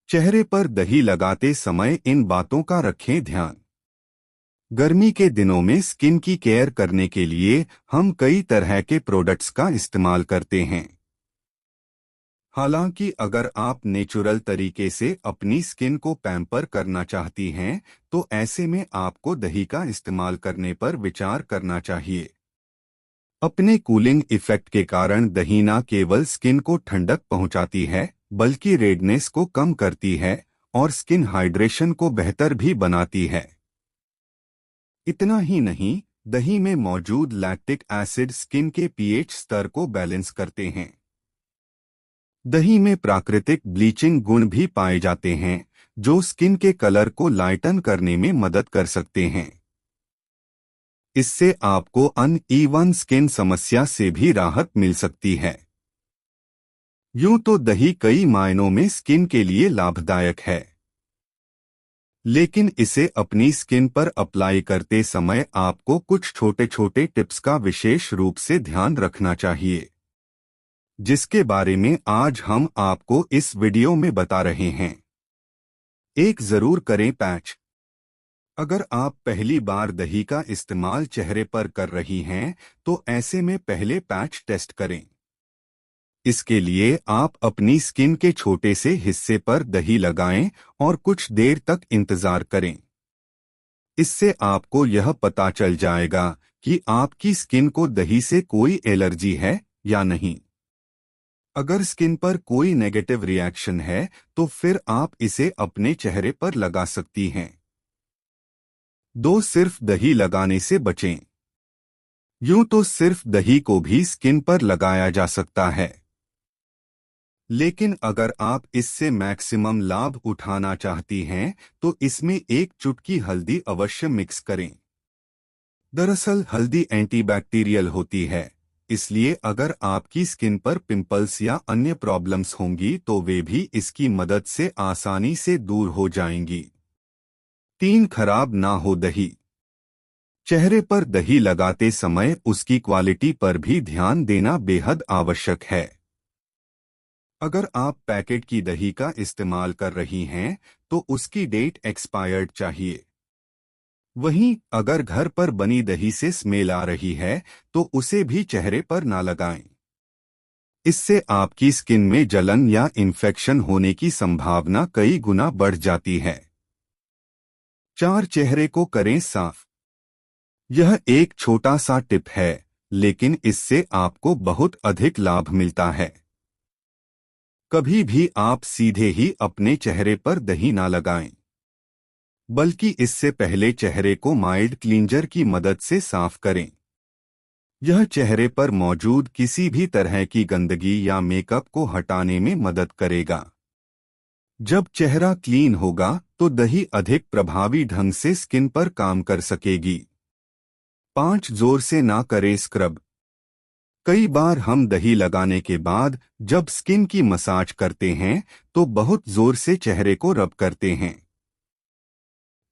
चेहरे पर दही लगाते समय इन बातों का रखें ध्यान। गर्मी के दिनों में स्किन की केयर करने के लिए हम कई तरह के प्रोडक्ट्स का इस्तेमाल करते हैं। हालांकि अगर आप नेचुरल तरीके से अपनी स्किन को पैम्पर करना चाहती हैं, तो ऐसे में आपको दही का इस्तेमाल करने पर विचार करना चाहिए। अपने कूलिंग इफेक्ट के कारण दही न केवल स्किन को ठंडक पहुंचाती है, बल्कि रेडनेस को कम करती है और स्किन हाइड्रेशन को बेहतर भी बनाती है। इतना ही नहीं, दही में मौजूद लैक्टिक एसिड स्किन के पीएच स्तर को बैलेंस करते हैं। दही में प्राकृतिक ब्लीचिंग गुण भी पाए जाते हैं, जो स्किन के कलर को लाइटन करने में मदद कर सकते हैं। इससे आपको अनइवन स्किन समस्या से भी राहत मिल सकती है। यूं तो दही कई मायनों में स्किन के लिए लाभदायक है, लेकिन इसे अपनी स्किन पर अप्लाई करते समय आपको कुछ छोटे छोटे टिप्स का विशेष रूप से ध्यान रखना चाहिए, जिसके बारे में आज हम आपको इस वीडियो में बता रहे हैं। एक जरूर करें पैच। अगर आप पहली बार दही का इस्तेमाल चेहरे पर कर रही हैं, तो ऐसे में पहले पैच टेस्ट करें। इसके लिए आप अपनी स्किन के छोटे से हिस्से पर दही लगाएं और कुछ देर तक इंतजार करें। इससे आपको यह पता चल जाएगा कि आपकी स्किन को दही से कोई एलर्जी है या नहीं। अगर स्किन पर कोई नेगेटिव रिएक्शन है, तो फिर आप इसे अपने चेहरे पर लगा सकती हैं। सिर्फ दही लगाने से बचें। यूं तो सिर्फ दही को भी स्किन पर लगाया जा सकता है, लेकिन अगर आप इससे मैक्सिमम लाभ उठाना चाहती हैं, तो इसमें एक चुटकी हल्दी अवश्य मिक्स करें। दरअसल हल्दी एंटीबैक्टीरियल होती है, इसलिए अगर आपकी स्किन पर पिंपल्स या अन्य प्रॉब्लम्स होंगी तो वे भी इसकी मदद से आसानी से दूर हो जाएंगी। 3 खराब ना हो दही। चेहरे पर दही लगाते समय उसकी क्वालिटी पर भी ध्यान देना बेहद आवश्यक है। अगर आप पैकेट की दही का इस्तेमाल कर रही हैं, तो उसकी डेट एक्सपायर्ड चाहिए। वहीं अगर घर पर बनी दही से स्मेल आ रही है, तो उसे भी चेहरे पर ना लगाएं। इससे आपकी स्किन में जलन या इन्फेक्शन होने की संभावना कई गुना बढ़ जाती है। 4 चेहरे को करें साफ। यह एक छोटा सा टिप है, लेकिन इससे आपको बहुत अधिक लाभ मिलता है। कभी भी आप सीधे ही अपने चेहरे पर दही ना लगाएं, बल्कि इससे पहले चेहरे को माइल्ड क्लींजर की मदद से साफ करें। यह चेहरे पर मौजूद किसी भी तरह की गंदगी या मेकअप को हटाने में मदद करेगा। जब चेहरा क्लीन होगा, तो दही अधिक प्रभावी ढंग से स्किन पर काम कर सकेगी। 5 जोर से ना करें स्क्रब। कई बार हम दही लगाने के बाद जब स्किन की मसाज करते हैं, तो बहुत जोर से चेहरे को रब करते हैं,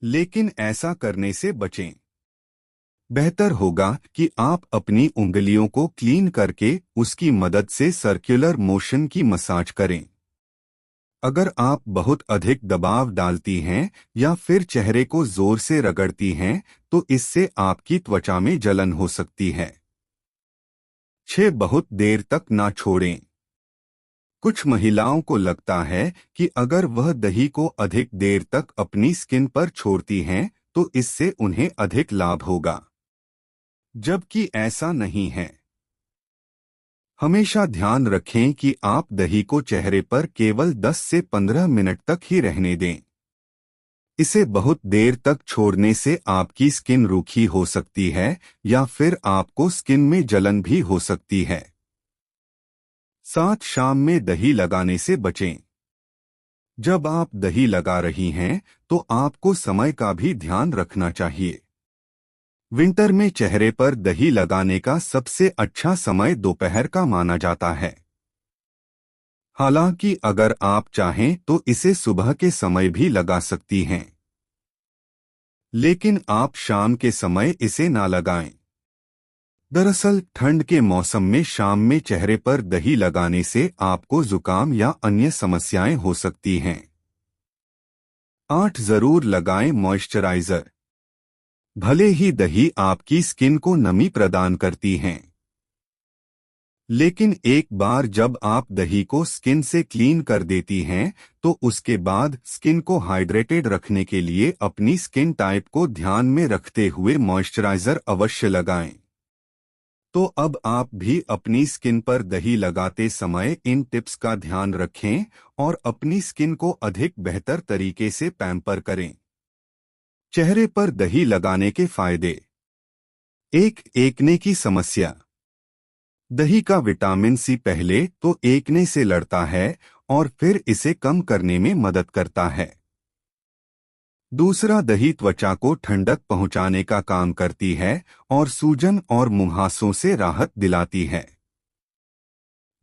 लेकिन ऐसा करने से बचें। बेहतर होगा कि आप अपनी उंगलियों को क्लीन करके उसकी मदद से सर्कुलर मोशन की मसाज करें। अगर आप बहुत अधिक दबाव डालती हैं या फिर चेहरे को जोर से रगड़ती हैं, तो इससे आपकी त्वचा में जलन हो सकती है। 6 बहुत देर तक ना छोड़ें। कुछ महिलाओं को लगता है कि अगर वह दही को अधिक देर तक अपनी स्किन पर छोड़ती हैं, तो इससे उन्हें अधिक लाभ होगा, जबकि ऐसा नहीं है। हमेशा ध्यान रखें कि आप दही को चेहरे पर केवल 10 से 15 मिनट तक ही रहने दें। इसे बहुत देर तक छोड़ने से आपकी स्किन रूखी हो सकती है या फिर आपको स्किन में जलन भी हो सकती है। 7 शाम में दही लगाने से बचें। जब आप दही लगा रही हैं, तो आपको समय का भी ध्यान रखना चाहिए। विंटर में चेहरे पर दही लगाने का सबसे अच्छा समय दोपहर का माना जाता है। हालांकि अगर आप चाहें तो इसे सुबह के समय भी लगा सकती हैं, लेकिन आप शाम के समय इसे ना लगाएं। दरअसल ठंड के मौसम में शाम में चेहरे पर दही लगाने से आपको जुकाम या अन्य समस्याएं हो सकती हैं। 8 जरूर लगाएं मॉइस्चराइजर। भले ही दही आपकी स्किन को नमी प्रदान करती हैं, लेकिन एक बार जब आप दही को स्किन से क्लीन कर देती हैं, तो उसके बाद स्किन को हाइड्रेटेड रखने के लिए अपनी स्किन टाइप को ध्यान में रखते हुए मॉइस्चराइजर अवश्य लगाएं। तो अब आप भी अपनी स्किन पर दही लगाते समय इन टिप्स का ध्यान रखें और अपनी स्किन को अधिक बेहतर तरीके से पैम्पर करें। चेहरे पर दही लगाने के फायदे। एक्ने की समस्या। दही का विटामिन सी पहले तो एक्ने से लड़ता है और फिर इसे कम करने में मदद करता है। दूसरा, दही त्वचा को ठंडक पहुंचाने का काम करती है और सूजन और मुहासों से राहत दिलाती है।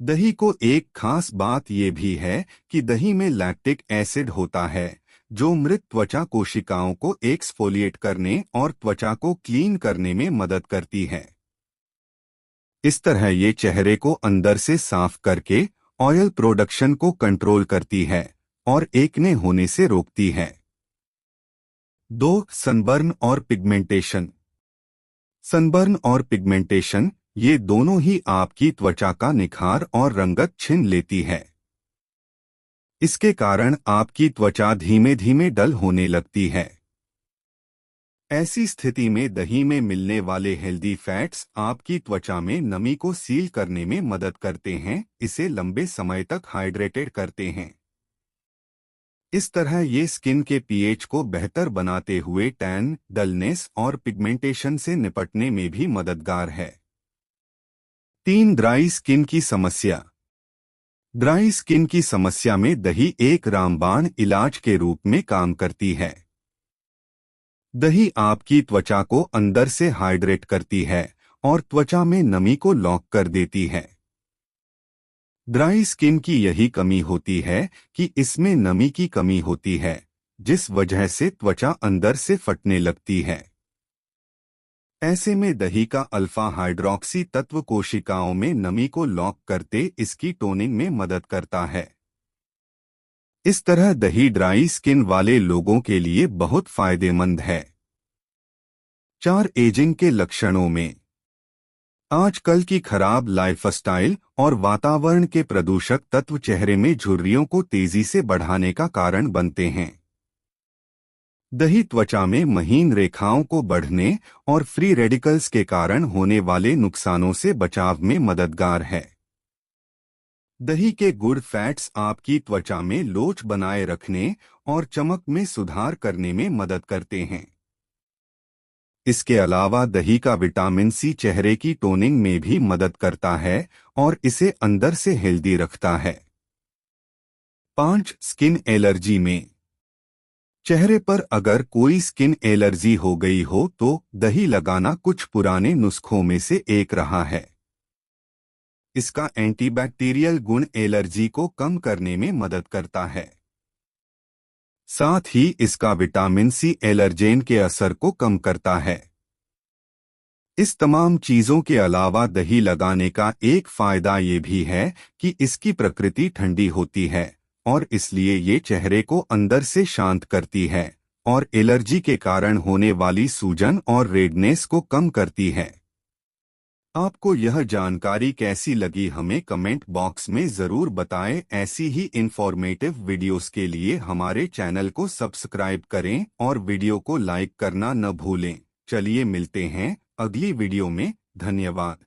दही को एक खास बात यह भी है कि दही में लैक्टिक एसिड होता है, जो मृत त्वचा कोशिकाओं को एक्सफोलिएट करने और त्वचा को क्लीन करने में मदद करती है। इस तरह ये चेहरे को अंदर से साफ करके ऑयल प्रोडक्शन को कंट्रोल करती है और एक्ने होने से रोकती है। 2. सनबर्न और पिगमेंटेशन। सनबर्न और पिगमेंटेशन ये दोनों ही आपकी त्वचा का निखार और रंगत छीन लेती है। इसके कारण आपकी त्वचा धीमे धीमे डल होने लगती है। ऐसी स्थिति में दही में मिलने वाले हेल्दी फैट्स आपकी त्वचा में नमी को सील करने में मदद करते हैं, इसे लंबे समय तक हाइड्रेटेड करते हैं। इस तरह ये स्किन के पीएच को बेहतर बनाते हुए टैन, डलनेस और पिगमेंटेशन से निपटने में भी मददगार है। 3. ड्राई स्किन की समस्या। ड्राई स्किन की समस्या में दही एक रामबाण इलाज के रूप में काम करती है। दही आपकी त्वचा को अंदर से हाइड्रेट करती है और त्वचा में नमी को लॉक कर देती है। ड्राई स्किन की यही कमी होती है कि इसमें नमी की कमी होती है, जिस वजह से त्वचा अंदर से फटने लगती है। ऐसे में दही का अल्फा हाइड्रोक्सी तत्व कोशिकाओं में नमी को लॉक करते इसकी टोनिंग में मदद करता है। इस तरह दही ड्राई स्किन वाले लोगों के लिए बहुत फायदेमंद है। 4. एजिंग के लक्षणों में। आजकल की खराब लाइफस्टाइल और वातावरण के प्रदूषक तत्व चेहरे में झुर्रियों को तेजी से बढ़ाने का कारण बनते हैं। दही त्वचा में महीन रेखाओं को बढ़ने और फ्री रेडिकल्स के कारण होने वाले नुकसानों से बचाव में मददगार है। दही के गुड फैट्स आपकी त्वचा में लोच बनाए रखने और चमक में सुधार करने में मदद करते हैं। इसके अलावा दही का विटामिन सी चेहरे की टोनिंग में भी मदद करता है और इसे अंदर से हेल्दी रखता है। 5. स्किन एलर्जी में। चेहरे पर अगर कोई स्किन एलर्जी हो गई हो तो दही लगाना कुछ पुराने नुस्खों में से एक रहा है। इसका एंटीबैक्टीरियल गुण एलर्जी को कम करने में मदद करता है। साथ ही इसका विटामिन सी एलर्जेन के असर को कम करता है। इस तमाम चीजों के अलावा दही लगाने का एक फायदा ये भी है कि इसकी प्रकृति ठंडी होती है और इसलिए ये चेहरे को अंदर से शांत करती है और एलर्जी के कारण होने वाली सूजन और रेडनेस को कम करती है। आपको यह जानकारी कैसी लगी हमें कमेंट बॉक्स में जरूर बताएं। ऐसी ही इंफॉर्मेटिव वीडियोस के लिए हमारे चैनल को सब्सक्राइब करें और वीडियो को लाइक करना न भूलें। चलिए मिलते हैं अगली वीडियो में। धन्यवाद।